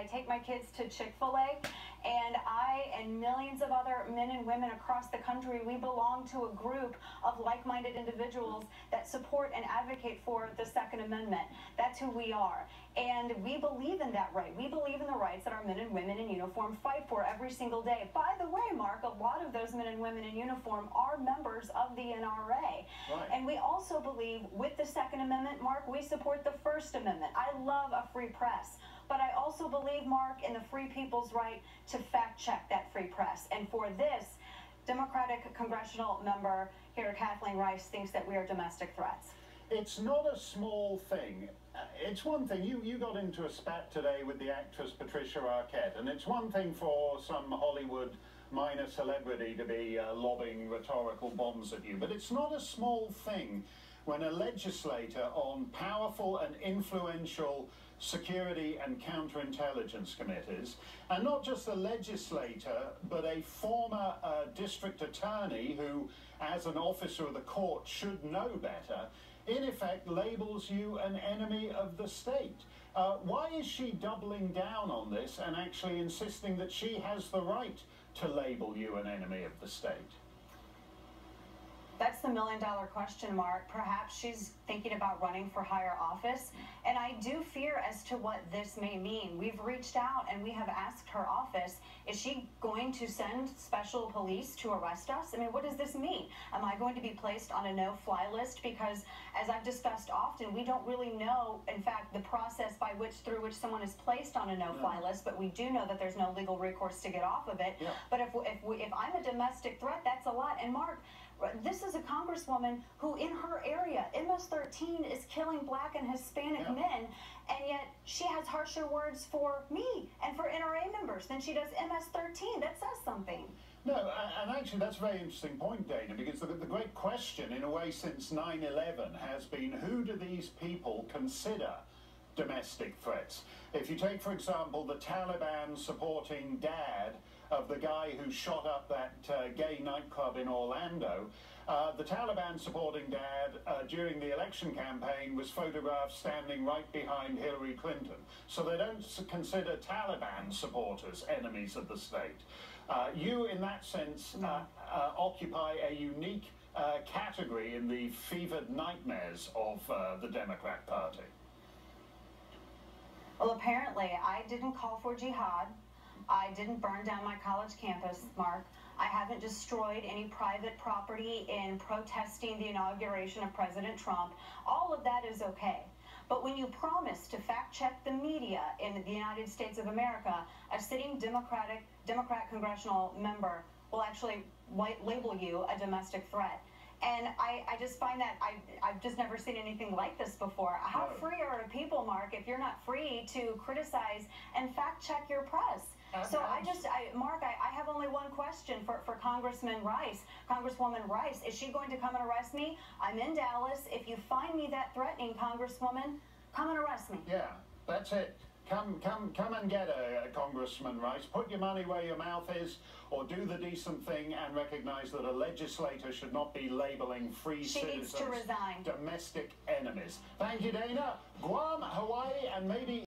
take my kids to Chick-fil-A, and I and millions of other men and women across the country, we belong to a group of like-minded individuals that support and advocate for the Second Amendment. That's who we are. And we believe in that right. We believe in the rights that our men and women in uniform fight for every single day. By the way, Mark, a lot of those men and women in uniform are members of the NRA. Right. And we also believe with the Second Amendment, Mark, we support the First Amendment. I love a free press. But I also believe, Mark, in the free people's right to fact-check that free press. And for this, Democratic congressional member here, Kathleen Rice, thinks that we are domestic threats. It's not a small thing. It's one thing, you got into a spat today with the actress Patricia Arquette, and it's one thing for some Hollywood minor celebrity to be lobbing rhetorical bombs at you, but it's not a small thing when a legislator on powerful and influential security and counterintelligence committees, and not just a legislator, but a former district attorney who, as an officer of the court, should know better, in effect labels you an enemy of the state. Why is she doubling down on this and actually insisting that she has the right to label you an enemy of the state? That's the million-dollar question, Mark. Perhaps she's thinking about running for higher office, and I do fear as to what this may mean. We've reached out and we have asked her office, is she going to send special police to arrest us? I mean, what does this mean? Am I going to be placed on a no-fly list? Because, as I've discussed often, we don't really know, in fact, the process through which someone is placed on a no-fly list, but we do know that there's no legal recourse to get off of it. Yeah. But if I'm a domestic threat, that's a lot. And Mark, this is a congresswoman who in her area, MS-13 is killing Black and Hispanic men, and yet she has harsher words for me and for NRA members than she does MS-13. That says something. No, and actually that's a very interesting point, Dana, because the great question, in a way, since 9/11 has been, who do these people consider domestic threats? If you take, for example, the Taliban supporting dad of the guy who shot up that gay nightclub in Orlando, the Taliban supporting dad during the election campaign was photographed standing right behind Hillary Clinton. So they don't consider Taliban supporters enemies of the state. You, in that sense, occupy a unique category in the fevered nightmares of the Democrat Party. Well, apparently, I didn't call for jihad. I didn't burn down my college campus, Mark. I haven't destroyed any private property in protesting the inauguration of President Trump. All of that is okay. But when you promise to fact-check the media in the United States of America, a sitting Democrat congressional member will actually label you a domestic threat. And I just find that I've just never seen anything like this before. How free are people, Mark, if you're not free to criticize and fact-check your press? So Mark, I have only one question for Congresswoman Rice. Is she going to come and arrest me? I'm in Dallas. If you find me that threatening, Congresswoman, come and arrest me. Yeah, that's it. Come and get her, Congressman Rice. Put your money where your mouth is, or do the decent thing and recognize that a legislator should not be labeling free citizens needs to resign. Domestic enemies. Thank you, Dana. Guam, Hawaii, and maybe